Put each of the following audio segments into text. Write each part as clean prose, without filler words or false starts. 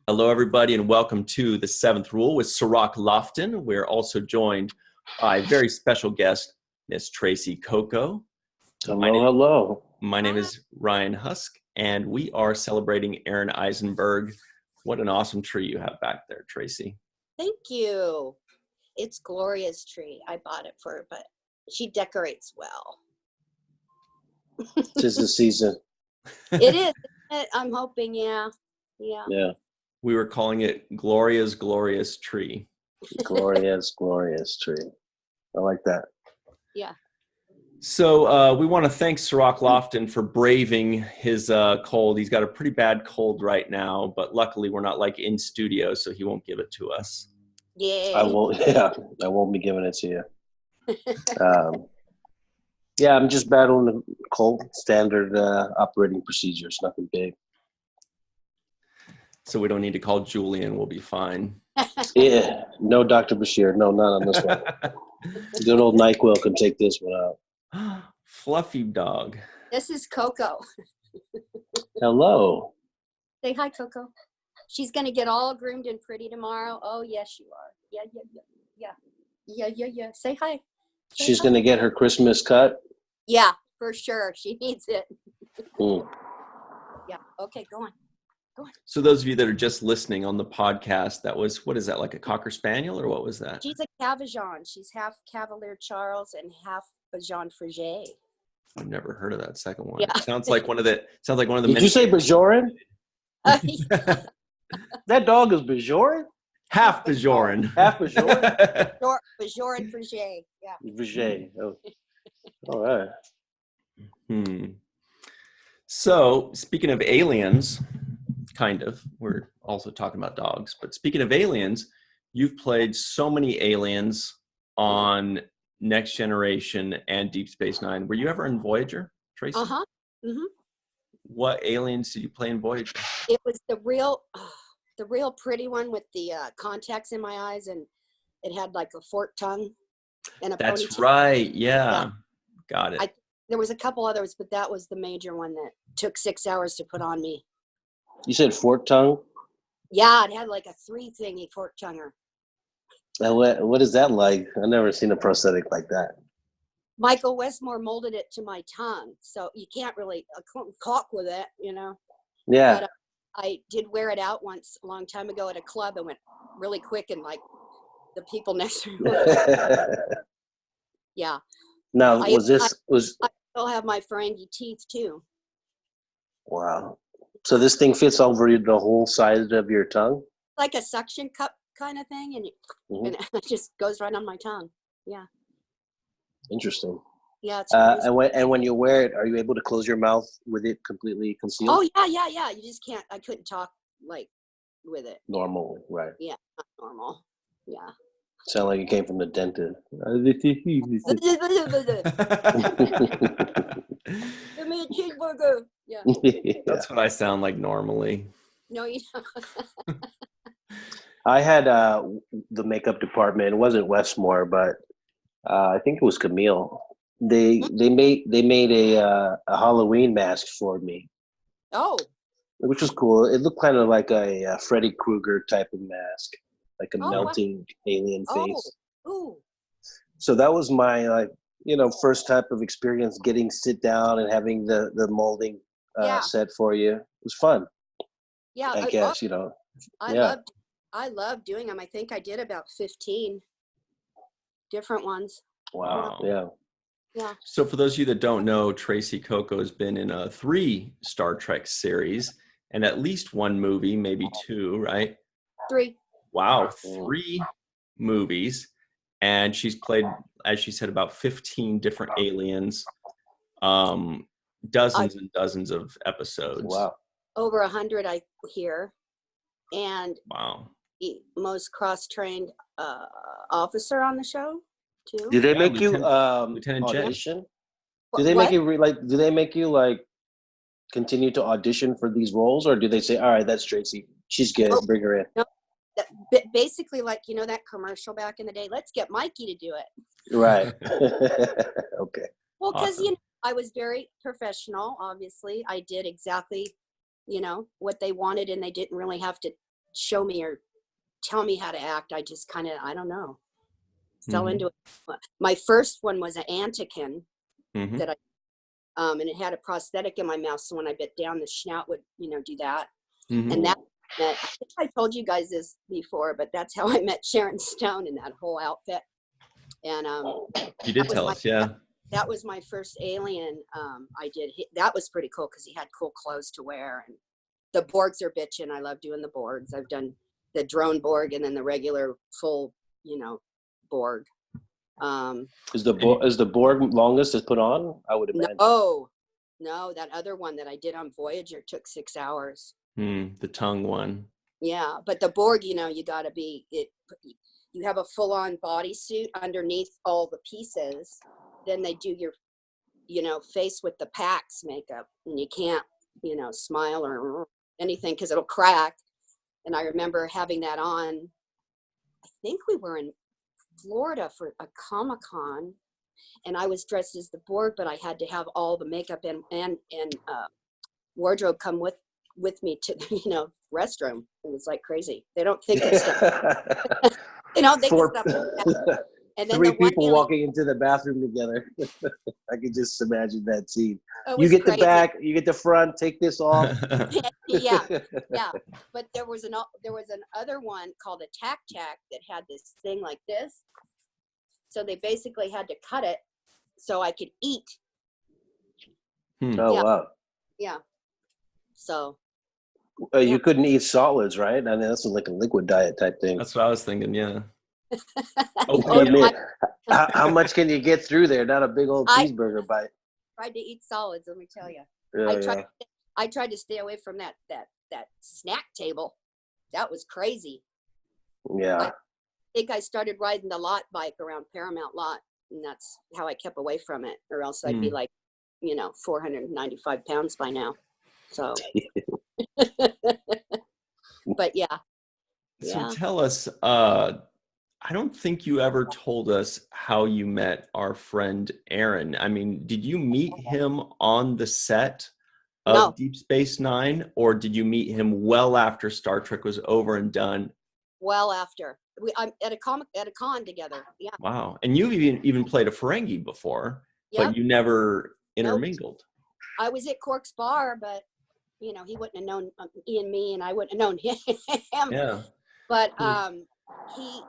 Hello, everybody, and welcome to The Seventh Rule with Sirach Lofton. We're also joined by a very special guest, Miss Tracee Cocco. Hello. My name is Ryan Husk, and we are celebrating Aron Eisenberg. What an awesome tree you have back there, Tracee. Thank you. It's Gloria's tree. I bought it for her, but she decorates well. 'Tis the season. It is. I'm hoping, yeah. We were calling it Gloria's Glorious Tree. Glorious tree. I like that. Yeah. So we want to thank Sirach Lofton for braving his cold. He's got a pretty bad cold right now, but luckily we're not like in studio, so he won't give it to us. Yeah. I won't be giving it to you. I'm just battling the cold, standard operating procedures, nothing big. So we don't need to call Julian. We'll be fine. Yeah, no Dr. Bashir. No, not on this one. Good old NyQuil can take this one out. Fluffy dog. This is Coco. Hello. Say hi, Coco. She's going to get all groomed and pretty tomorrow. Oh, yes, you are. Yeah. Say hi. She's going to get her Christmas cut? Yeah, for sure. She needs it. Yeah. Okay, go on. So those of you that are just listening on the podcast, that was, what is that, like a Cocker Spaniel or what was that? She's a Cavajon. She's half Cavalier Charles and half Bajon Frigé. I've never heard of that second one. Yeah. It sounds like one of the Did you say Bajoran? That dog is Bajoran? Half Bajoran. Half Bajoran? Bajoran Frigé. Yeah. Frigé. Oh. All right. So, speaking of aliens, kind of, we're also talking about dogs, but speaking of aliens, you've played so many aliens on Next Generation and Deep Space Nine. Were you ever in Voyager, Tracee? Uh-huh. Mm-hmm. What aliens did you play in Voyager? It was the real pretty one with the contacts in my eyes, and it had like a forked tongue and a That's ponytail. Right. Yeah. Got it. There was a couple others, but that was the major one that took 6 hours to put on me. You said forked tongue? Yeah, it had like a 3-thingy forked tonguer. What is that like? I've never seen a prosthetic like that. Michael Westmore molded it to my tongue, so you can't really caulk with it, you know. Yeah. But I did wear it out once a long time ago at a club and went really quick, and like the people next to me. Yeah. Now, I still have my Ferengi teeth too. Wow. So this thing fits over the whole size of your tongue? Like a suction cup kind of thing, and and it just goes right on my tongue. Yeah. Interesting. Yeah. It's crazy. And when you wear it, are you able to close your mouth with it completely concealed? Oh yeah. You just can't. I couldn't talk like with it. Normal, right? Yeah, not normal. Yeah. Sound like you came from the dentist. Give me a cheeseburger. Yeah. That's what I sound like normally. No, you don't. I had the makeup department. It wasn't Westmore, but I think it was Camille. They made a Halloween mask for me. Oh. Which was cool. It looked kind of like a Freddy Krueger type of mask, like a melting alien face. Ooh. So that was my first type of experience, getting sit down and having the molding set for you. It was fun. Yeah, I guess I love doing them. I think I did about 15 different ones. Wow. Yeah. So for those of you that don't know, Tracee Cocco has been in 3 Star Trek series and at least 1 movie, maybe 2, right? 3. Wow, 3 movies. And she's played, as she said, about 15 different aliens, dozens and dozens of episodes. Wow. Over 100, I hear. And wow. The most cross-trained officer on the show, too. Do they make you Lieutenant audition? Do they make you do they make you like continue to audition for these roles, or do they say, all right, that's Tracee, she's good, bring her in? No. Basically, like, you know, that commercial back in the day, let's get Mikey to do it. Right. Okay. Well, because, I was very professional, obviously. I did exactly, what they wanted, and they didn't really have to show me or tell me how to act. I just kind of, I don't know, fell into it. My first one was an Antikin that I, and it had a prosthetic in my mouth. So when I bit down, the snout would, do that. And that, I think I told you guys this before, but that's how I met Sharon Stone in that whole outfit. And you did tell us, yeah. That was my first alien I did. That was pretty cool because he had cool clothes to wear. And the Borgs are bitchin'. I love doing the Borgs. I've done the drone Borg and then the regular full, Borg. Is the Borg longest to put on? I would imagine. No, that other one that I did on Voyager took 6 hours. The tongue one. Yeah, but the Borg, you got to be it. You have a full-on bodysuit underneath all the pieces. Then they do your, face with the Pax makeup, and you can't, smile or anything because it'll crack. And I remember having that on. I think we were in Florida for a Comic-Con, and I was dressed as the Borg, but I had to have all the makeup and wardrobe come with me to the restroom. It was like crazy. They don't think of stuff. They think of stuff. And then 3 people walking into the bathroom together. I can just imagine that scene. You get crazy. The back, you get the front. Take this off. yeah. But there was an other one called a Tac that had this thing like this. So they basically had to cut it so I could eat. Oh wow. Yeah. So. You couldn't eat solids, right? I mean, that's like a liquid diet type thing. That's what I was thinking. Yeah. How much can you get through there? Not a big old cheeseburger bite. I tried to eat solids, let me tell you. Yeah, I tried to stay away from that snack table. That was crazy. Yeah. I think I started riding the lot bike around Paramount Lot, and that's how I kept away from it, or else I'd be like, 495 pounds by now. So, but yeah. So tell us, I don't think you ever told us how you met our friend Aron. I mean, did you meet him on the set of Deep Space Nine, or did you meet him well after Star Trek was over and done? Well after. I'm at a con together. Yeah. Wow. And you've even played a Ferengi before, but you never intermingled. I was at Cork's Bar, but he wouldn't have known Ian me, and I wouldn't have known him. Yeah. But he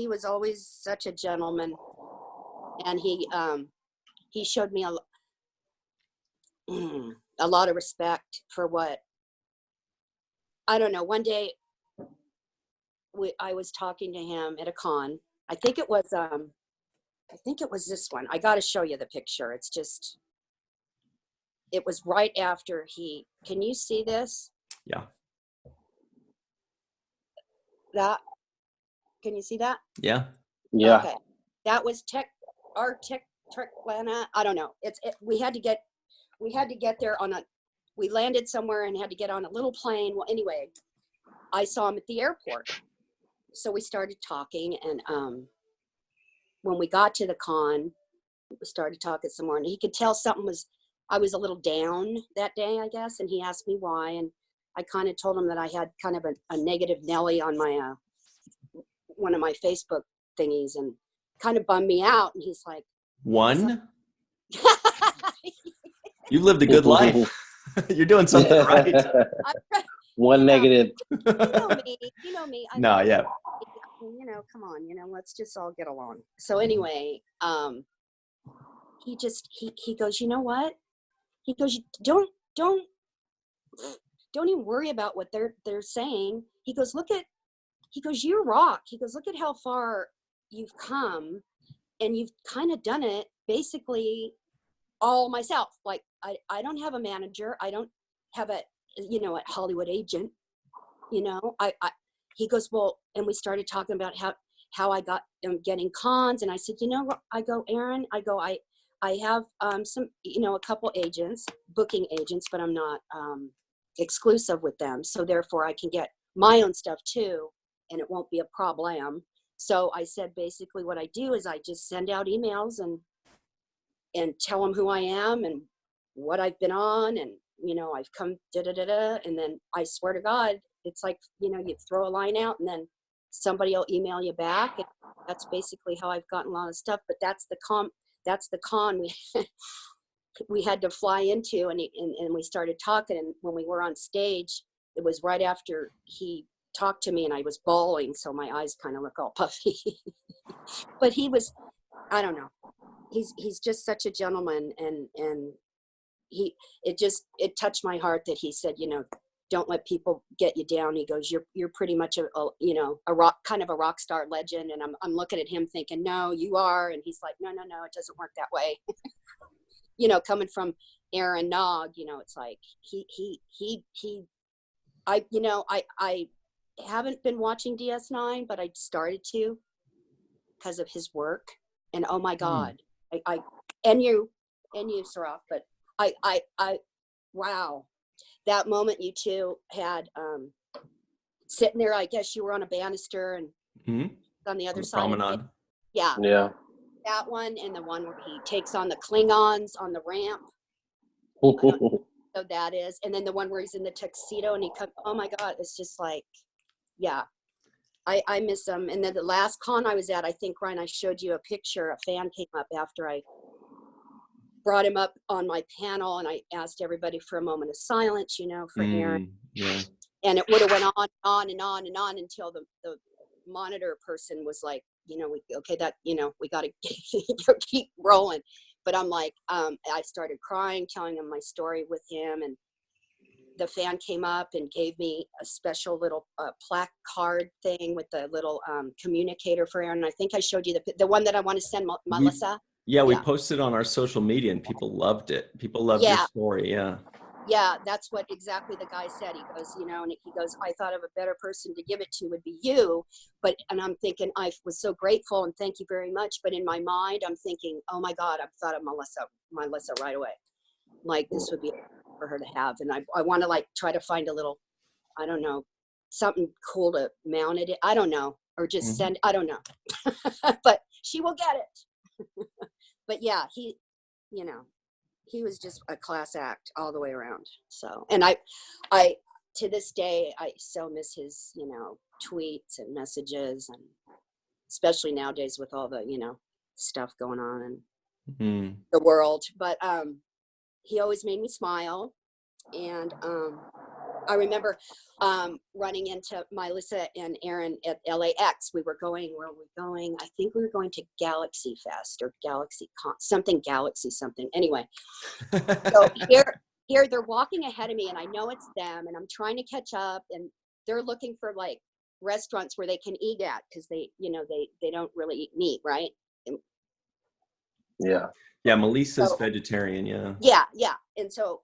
was always such a gentleman, and he showed me a lot of respect for what, I don't know. One day I was talking to him at a con. I think it was this one. I got to show you the picture. It was right after can you see this? Yeah. Can you see that? Yeah. Yeah. Okay. That was Tech Lana. I don't know. We had to get there we landed somewhere and had to get on a little plane. Well, anyway, I saw him at the airport. So we started talking, and when we got to the con, we started talking some more, and he could tell I was a little down that day, I guess, and he asked me why, and I kind of told him that I had kind of a negative Nelly on my one of my Facebook thingies, and kind of bummed me out. And he's like, "One, you lived a good life. You're doing something right." One negative. You know me. No, yeah. Come on, let's just all get along. So anyway, he goes, you know what? He goes, don't even worry about what they're saying. He goes, you rock. He goes, look at how far you've come, and you've kind of done it basically all myself. Like I don't have a manager. I don't have a Hollywood agent. He goes, well, and we started talking about how I got getting cons, and I said, I go, Aron, I have some, a couple agents, booking agents, but I'm not exclusive with them. So therefore I can get my own stuff too, and it won't be a problem. So I said, basically what I do is I just send out emails and tell them who I am and what I've been on and I've come da da da da, and then I swear to God, it's like, you throw a line out, and then somebody will email you back. And that's basically how I've gotten a lot of stuff. But that's the con we we had to fly into, and we started talking. And when we were on stage, it was right after he talked to me, and I was bawling, so my eyes kind of look all puffy. But he was, I don't know, he's just such a gentleman, and it touched my heart that he said, don't let people get you down. He goes, you're pretty much a kind of a rock star legend. And I'm looking at him thinking, no, you are. And he's like, no, it doesn't work that way. Coming from Aron Nog, it's like I haven't been watching DS9, but I started to because of his work. And oh my God, and you, Saraf, but I wow, that moment you two had sitting there, I guess you were on a banister and on the other side promenade. Yeah. That one, and the one where he takes on the Klingons on the ramp. So that is, and then the one where he's in the tuxedo and he comes, oh my God, it's just like, yeah, I miss him. And then the last con I was at, I think, Ryan, I showed you a picture. A fan came up after I brought him up on my panel, and I asked everybody for a moment of silence, for Aron. Yeah. And it would have went on and on and on until the monitor person was like, we got to keep rolling. But I'm like, I started crying, telling him my story with him, and the fan came up and gave me a special little plaque card thing with the little communicator for Aron. I think I showed you the one that I want to send Melissa. We posted on our social media, and people loved it. People loved your story. Yeah, that's what exactly the guy said. He goes, and he goes, I thought of a better person to give it to would be you. And I'm thinking, I was so grateful and thank you very much. But in my mind, I'm thinking, oh my God, I thought of Melissa right away. Like, this would be for her to have. And I want to try to find a little, I don't know, something cool to mount it. I don't know, or just send, I don't know, but she will get it. But yeah, he was just a class act all the way around. So, and I to this day, I still miss his, tweets and messages, and especially nowadays with all the, stuff going on in the world. But he always made me smile. And I remember running into Melissa and Aron at LAX. Where were we going? I think we were going to Galaxy Fest or Galaxy something. Anyway, so here they're walking ahead of me, and I know it's them, and I'm trying to catch up, and they're looking for restaurants where they can eat at, because they don't really eat meat, right? Yeah, Melissa's vegetarian. Yeah. And so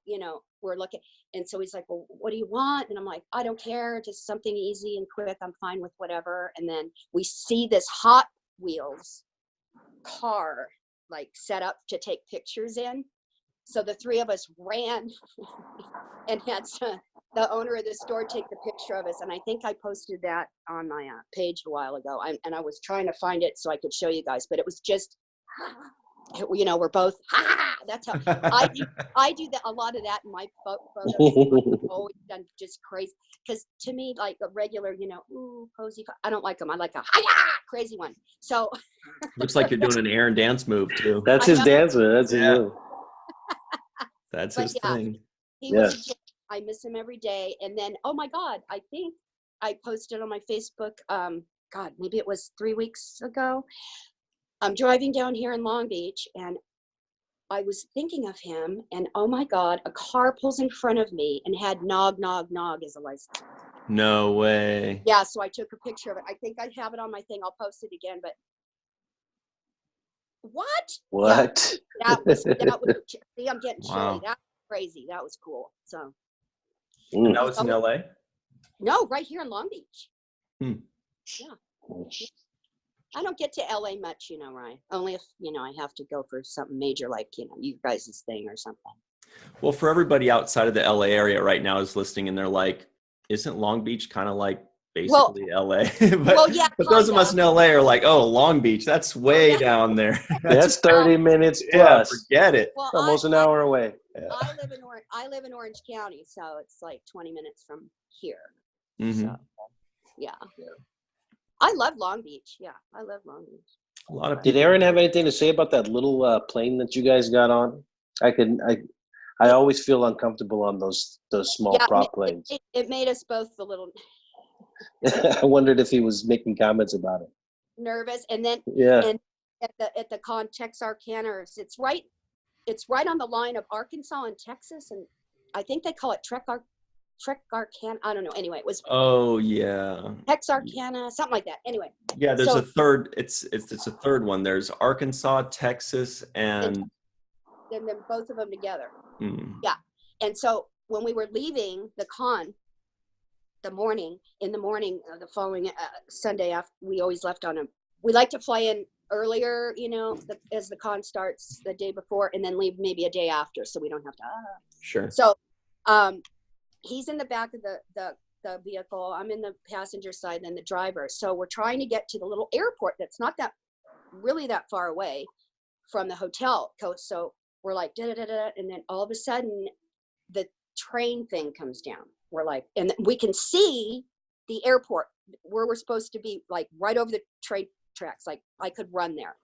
we're looking, and so he's like, well, what do you want? And I'm like, I don't care, just something easy and quick, I'm fine with whatever. And then we see this Hot Wheels car set up to take pictures in. So the three of us ran and had the owner of the store take the picture of us. And I think I posted that on my page a while ago. And I was trying to find it so I could show you guys, but it was just, we're both, that's how I do a lot of that in my photos. I've always done just crazy, because to me, a regular, posy, I don't like them. I like a crazy one. So looks like you're doing an Aron dance move too. That's his dance move. That's his move. That's his thing. He was. I miss him every day. And then, oh my God, I think I posted on my Facebook. God, maybe it was 3 weeks ago. I'm driving down here in Long Beach, and I was thinking of him, and oh my God, a car pulls in front of me and had Nog as a license. No way. Yeah, so I took a picture of it. I think I have it on my thing. I'll post it again, but what? Yeah, that was see, I'm getting chilly. That was crazy. That was cool. So and now it's in LA? No, right here in Long Beach. Yeah. I don't get to LA much, Ryan. Only if, I have to go for something major, like, you guys' thing or something. Well, for everybody outside of the LA area right now is listening, and they're like, isn't Long Beach kind of like basically LA. but well, yeah, but those of us in LA are like, oh, Long Beach, that's way yeah. down there. That's 30 minutes Yeah, plus. forget it. Well, Almost an hour away. Yeah. I live in Orange County, so it's like 20 minutes from here. Mhm. So, yeah. I love Long Beach. Yeah, I love Long Beach. A lot of Did people. Aaron have anything to say about that little plane that you guys got on? I always feel uncomfortable on those small Yeah, prop planes. it made us both a little I wondered if he was making comments about it. nervous, and then Yeah. and at the con Texarkana, it's right on the line of Arkansas and Texas, and I think they call it Texarkana. I don't know. Anyway, it was Oh yeah. Texarkana, something like that. Anyway, Yeah, there's so, a third. It's a third one. There's Arkansas, Texas, and then both of them together. mm, Yeah. And so when we were leaving the con, the morning the following Sunday after, we always left we like to fly in earlier, as the con starts the day before, and then leave maybe a day after, so we don't have to. sure. So, he's in the back of the vehicle. I'm in the passenger side, and the driver. So we're trying to get to the little airport that's not really that far away from the hotel. So we're like, da da da da, and then all of a sudden, the train thing comes down. We're like, and we can see the airport where we're supposed to be, like right over the train tracks. Like I could run there.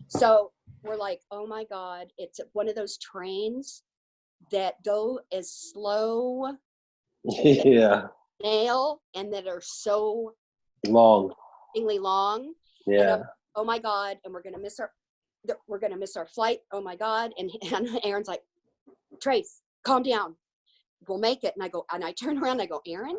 So we're like, oh my God, it's one of those trains that go as slow Yeah. nail and that are so Long. long. Yeah. And, oh my God, and we're gonna miss our flight. Oh my God. And Aaron's like, Trace, calm down. We'll make it. And I turn around and I go, Aaron,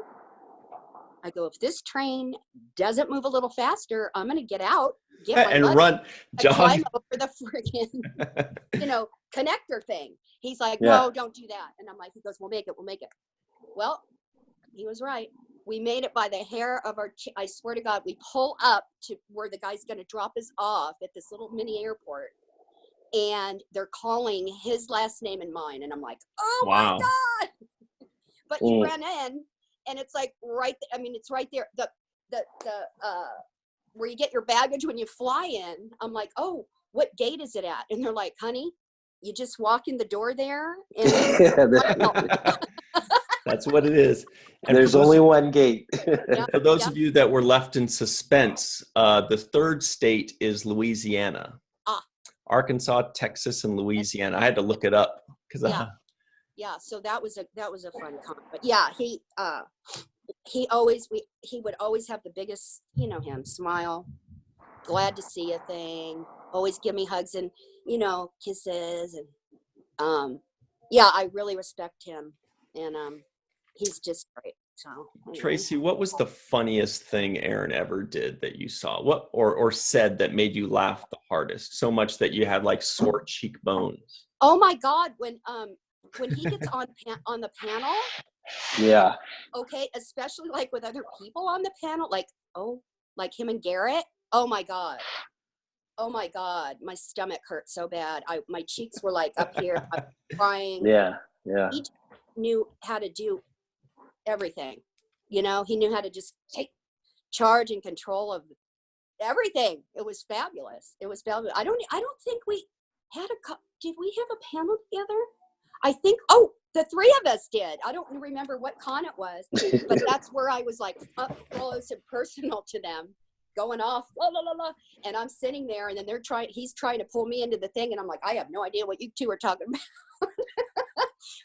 I go, if this train doesn't move a little faster, I'm gonna get out, get my and luggage, run, and climb jog. over the friggin' connector thing. He's like, Yeah. no, don't do that. And I'm like, he goes, we'll make it. Well, he was right. We made it by the hair of our, I swear to God, we pull up to where the guy's going to drop us off at this little mini airport. And they're calling his last name and mine. And I'm like, oh Wow. my God. But you ran in and it's like it's right there. The where you get your baggage when you fly in. I'm like, oh, what gate is it at? And they're like, honey, you just walk in the door there. And That's what it is. And there's only one gate. For those of you that were left in suspense, the third state is Louisiana. Arkansas, Texas, and Louisiana. I had to look it up because yeah. So that was a fun con. But yeah, he would always have the biggest, him smile, glad to see a thing, always give me hugs and kisses, and yeah, I really respect him, and he's just great. So Tracee, what was the funniest thing Aaron ever did that you saw? What or said that made you laugh the hardest? So much that you had like sore cheekbones. Oh my God, when he gets on the panel. Yeah. Okay, especially like with other people on the panel, like him and Garrett. Oh my God, my stomach hurt so bad. My cheeks were like up here. I'm crying. Yeah. He knew how to do everything. He knew how to just take charge and control of everything. It was fabulous. I don't think we had did we have a panel together? I think, the three of us did. I don't remember what con it was, but that's where I was like up close and personal to them, going off, la la la la. And I'm sitting there, and then he's trying to pull me into the thing, and I'm like, I have no idea what you two are talking about.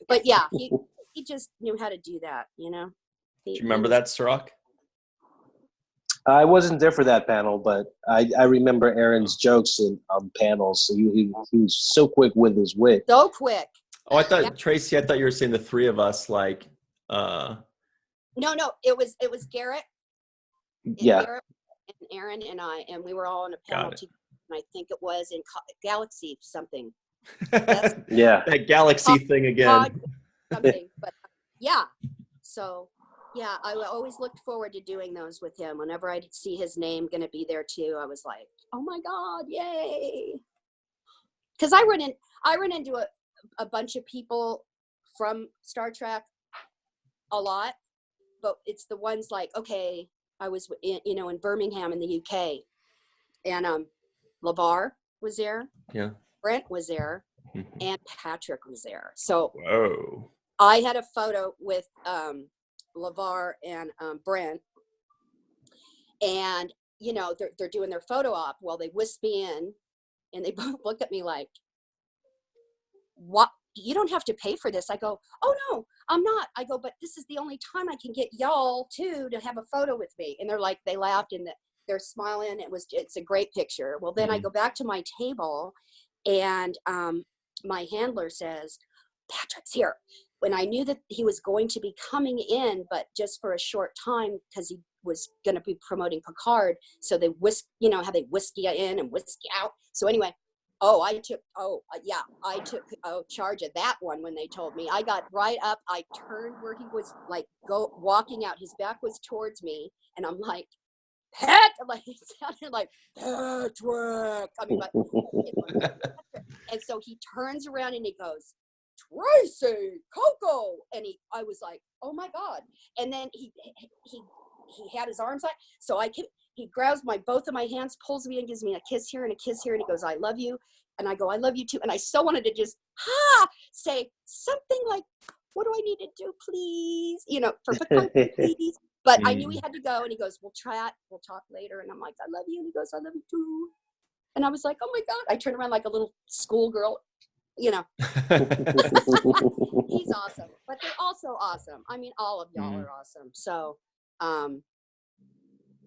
But yeah, he just knew how to do that, Do you remember that, Sirach? I wasn't there for that panel, but I remember Aaron's jokes on panels. So he was so quick with his wit. So quick. Oh, I thought, Tracee, I thought you were saying the three of us, like, No, it was Garrett. Yeah. Garrett and Aaron and I, and we were all on a panel together, and I think it was in Galaxy something. Yeah. That Galaxy thing again. Something, but yeah. So yeah, I always looked forward to doing those with him. Whenever I'd see his name going to be there too, I was like, oh my God, yay. Because I run into a bunch of people from Star Trek a lot, but it's the ones like, okay, I was in, in Birmingham in the UK, and LeVar was there. Yeah. Brent was there, and Patrick was there. So whoa. I had a photo with LeVar and Brent, and they're doing their photo op. Well, they whisked me in, and they both look at me like, "What? You don't have to pay for this." I go, "Oh no, I'm not." I go, "But this is the only time I can get y'all too to have a photo with me." And they're like, they laughed and they're smiling. It's a great picture. Well, then I go back to my table, and my handler says, "Patrick's here." When I knew that he was going to be coming in, but just for a short time, because he was going to be promoting Picard. So they how they whisk you in and whisk you out. So anyway, I took charge of that one when they told me. I got right up. I turned where he was walking out. His back was towards me, and I'm like, Pat, like it sounded like Patrick. I mean, and so he turns around and he goes, "Tracee Cocco," and I was like, "Oh my God!" And then he had his arms out, so he grabs both of my hands, pulls me and gives me a kiss here and a kiss here, and he goes, "I love you," and I go, "I love you too," and I so wanted to just say something like, "What do I need to do, please?" For Picard, please. But I knew he had to go, and he goes, "We'll talk later," and I'm like, "I love you," and he goes, "I love you too," and I was like, "Oh my God!" I turned around like a little schoolgirl. He's awesome, but they're also awesome. I mean, all of y'all are awesome. So, and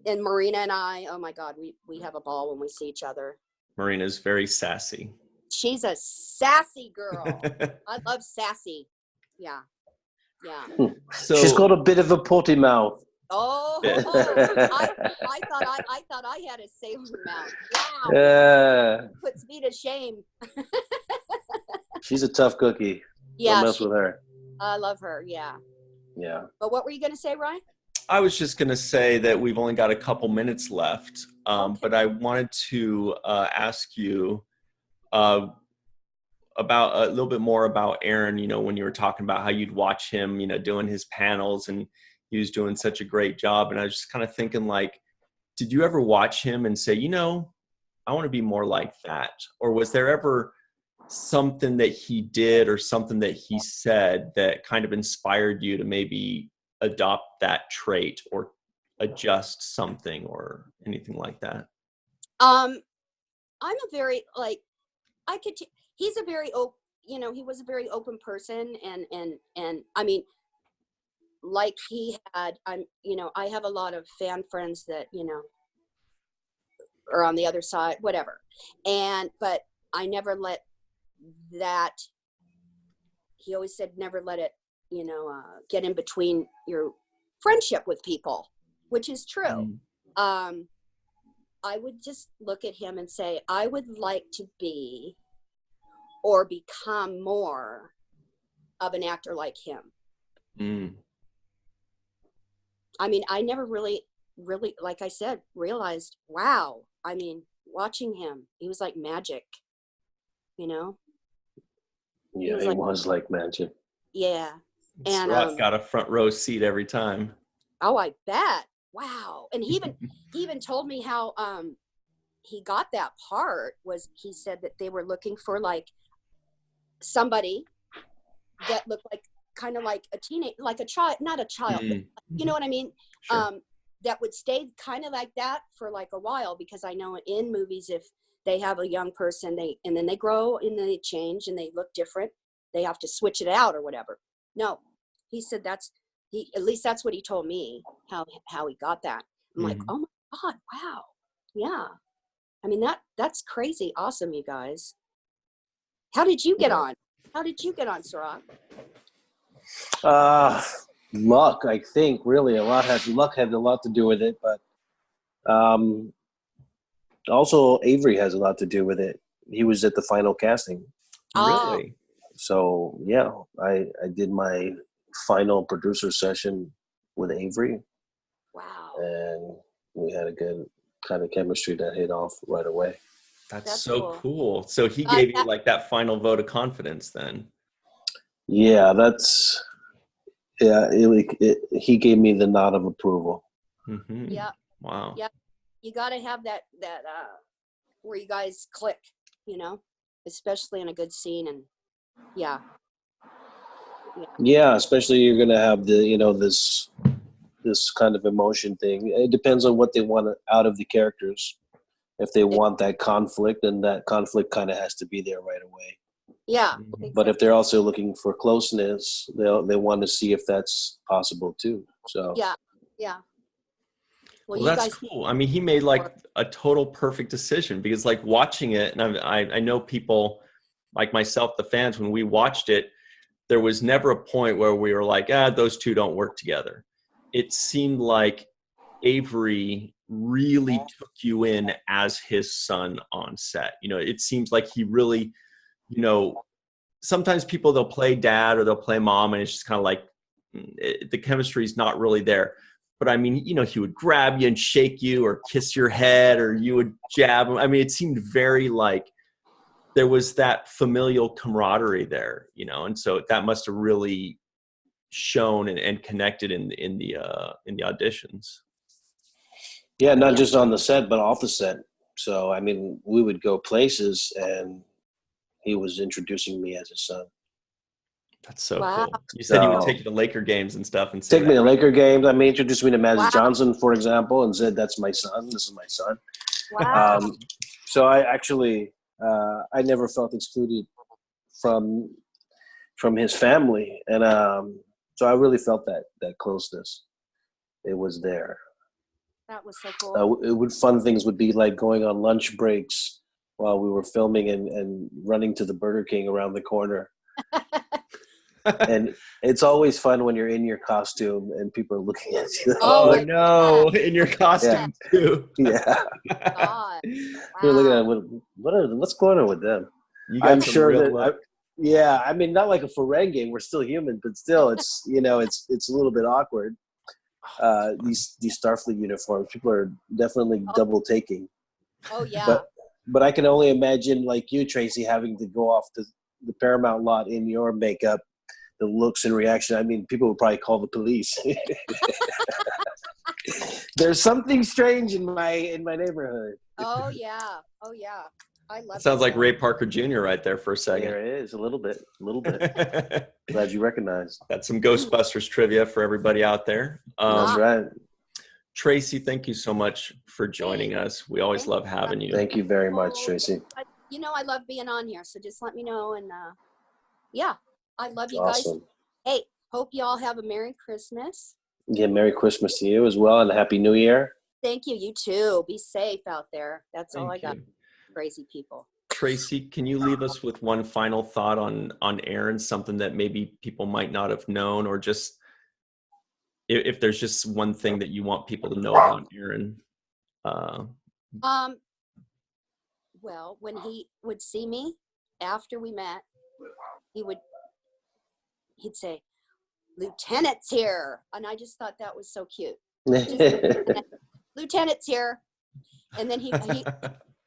Marina and I, oh my God, we have a ball when we see each other. Marina's very sassy. She's a sassy girl. I love sassy. Yeah. So she's got a bit of a potty mouth. Oh, I thought I had a sailor mouth. Wow. Puts me to shame. She's a tough cookie. Yeah. Don't mess with her. I love her. Yeah. Yeah. But what were you going to say, Ryan? I was just going to say that we've only got a couple minutes left, Okay. but I wanted to ask you about a little bit more about Aron, when you were talking about how you'd watch him, doing his panels, and he was doing such a great job. And I was just kind of thinking, like, did you ever watch him and say, I want to be more like that? Or was there ever something that he did or something that he said that kind of inspired you to maybe adopt that trait or adjust something or anything like that? I'm a very he's a very open, he was a very open person, and I mean, like he had, I have a lot of fan friends that, are on the other side, whatever. But I never let that, he always said, never let it, get in between your friendship with people, which is true. I would just look at him and say, I would like to be or become more of an actor like him. I mean, I never really, like I said, realized, wow. I mean, watching him, he was like magic, Yeah, he was like magic. Yeah. And Scott got a front row seat every time. Oh, I bet. Wow. And he even told me how he got that part. Was he said that they were looking for like somebody that looked like kind of like a teenage, like a child, not a child, but you know what I mean? Sure. That would stay kind of like that for like a while, because I know in movies, if they have a young person, and then they grow and they change and they look different, they have to switch it out or whatever. No, he said at least that's what he told me, how he got that. I'm like, oh my God, wow. Yeah. I mean, that's crazy. Awesome, you guys. How did you get on? How did you get on, Sarah? Luck, I think, really. Luck had a lot to do with it, but also Avery has a lot to do with it. He was at the final casting. Really? So yeah, I did my final producer session with Avery. Wow. And we had a good kind of chemistry that hit off right away. That's so cool. So he gave you like that final vote of confidence then. Yeah, he gave me the nod of approval. Mm-hmm. Yeah. Wow. Yeah. You got to have that where you guys click, you know, especially in a good scene. And yeah. Yeah, especially you're gonna have this kind of emotion thing. It depends on what they want out of the characters. If they want that conflict, then that conflict kind of has to be there right away. Yeah. Mhm. But if they're also looking for closeness, they want to see if that's possible too. So Yeah. Yeah. Well, that's cool. I mean, he made like a total perfect decision, because like watching it, and I know people like myself, the fans, when we watched it, there was never a point where we were like, those two don't work together. It seemed like Avery really took you in as his son on set. You know, it seems like he really, you know, sometimes people, they'll play dad or they'll play mom, and it's just kind of like the chemistry is not really there. But I mean, you know, he would grab you and shake you or kiss your head, or you would jab him. I mean, it seemed very like there was that familial camaraderie there, you know, and so that must have really shown and connected in the auditions. yeah, not just on the set, but off the set. So I mean, we would go places, and he was introducing me as his son. That's so Wow. cool. You said you would take you to Laker games and stuff and say Take me to Laker games. I mean, introduced me to Magic Johnson, for example, and said, "That's my son. This is my son." Wow. So I actually, I never felt excluded from his family, and so I really felt that closeness. It was there. That was so cool. Fun things would be like going on lunch breaks while we were filming and running to the Burger King around the corner. And it's always fun when you're in your costume and people are looking at you. Oh no, in your costume too. Yeah. God. You're looking at what's going on with them. I'm sure that I mean, not like a Ferengi, we're still human, but still it's it's a little bit awkward. These Starfleet uniforms, people are definitely double taking. Oh yeah. But I can only imagine, like you, Tracee, having to go off the Paramount lot in your makeup, the looks and reaction. I mean, people would probably call the police. There's something strange in my neighborhood. Oh yeah. I love it. Sounds like Ray Parker Jr. right there for a second. There it is, a little bit. Glad you recognized. That's some Ghostbusters trivia for everybody out there. That's right. Tracee, thank you so much for joining us. We always love having you. Thank you very much, Tracee. I love being on here, so just let me know. And yeah, I love you Awesome. guys. Hey, hope you all have a Merry Christmas. Yeah, Merry Christmas to you as well, and a Happy New Year. Thank you. You too. Be safe out there. That's all I got. Crazy people. Tracee, can you leave us with one final thought on Aron, something that maybe people might not have known, or just if there's just one thing that you want people to know about Aron? Well, when he would see me after we met, he'd say, "Lieutenant's here," and I just thought that was so cute. Lieutenant's here, and then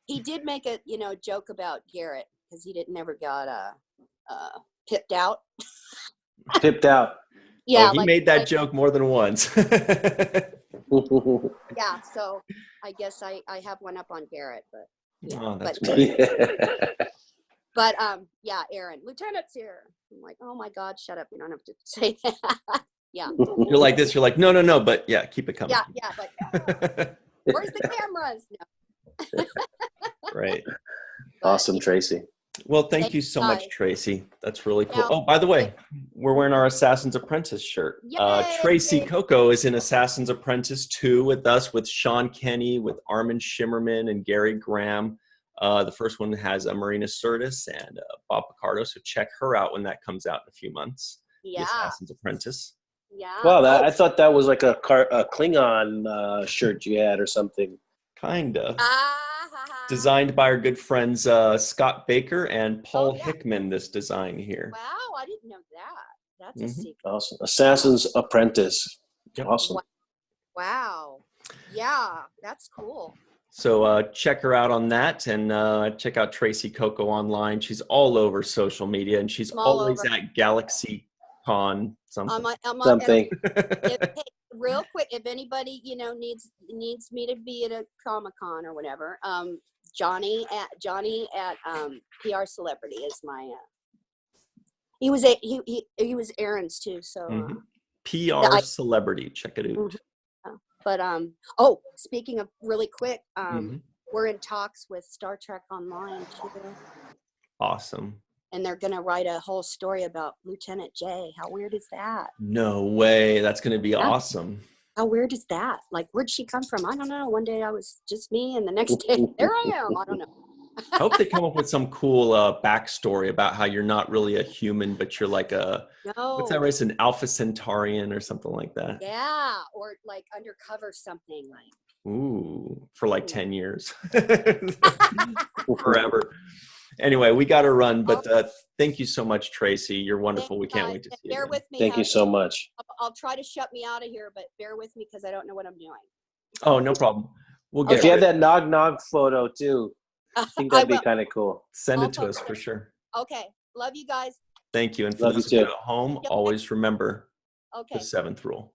he did make a joke about Garrett, because he never got pipped out. Pipped out. Yeah, he made that joke more than once. Yeah, so I guess I have one up on Garrett, but yeah. Oh, that's great. But yeah, Aron, Lieutenant's here. I'm like, oh my God, shut up! You don't have to say that. Yeah. You're like this. You're like, no, but yeah, keep it coming. Yeah, but where's the cameras? No. Right. Awesome, Tracee. Well, thank you so much, Tracee. That's really cool. Oh, by the way, we're wearing our Assassin's Apprentice shirt. Tracee Cocco is in Assassin's Apprentice 2 with us, with Sean Kenny, with Armin Shimmerman and Gary Graham. The first one has Marina Sirtis and Bob Picardo, so check her out when that comes out in a few months. Yeah. Assassin's Apprentice. Yeah. Well, I thought that was like a Klingon shirt you had or something. Kind of. Designed by our good friends Scott Baker and Paul Hickman, this design here. Wow, I didn't know that. That's a secret. Awesome. Assassin's Apprentice. Yep. Awesome. Wow. Yeah, that's cool. So check her out on that, and check out Tracee Cocco online. She's all over social media, and she's always at Galaxy Con something. Hey, real quick, if anybody, you know, needs me to be at a Comic-Con or whatever, Johnny at PR Celebrity is my. He was Aaron's too. So PR Celebrity, check it out. But speaking of really quick, we're in talks with Star Trek Online too. Awesome. And they're gonna write a whole story about Lieutenant J. How weird is that? No way. That's gonna be awesome. How weird is that? Like, where'd she come from? I don't know. One day I was just me, and the next day there I am. I don't know. I hope they come up with some cool backstory about how you're not really a human, but you're like what's that race? An Alpha Centaurian or something like that. Yeah, or like undercover something like. Ooh, for like 10 years. Forever. Anyway, we got to run, but thank you so much, Tracee. You're wonderful. We can't wait to see you. Bear with me. Thank you so much. I'll try to shut me out of here, but bear with me because I don't know what I'm doing. Oh, no problem. We'll get If you have that Nog photo too, I think that'd be kind of cool. Send it to us for sure. Okay. Love you guys. Thank you. And for those of you at home, always remember the 7th rule.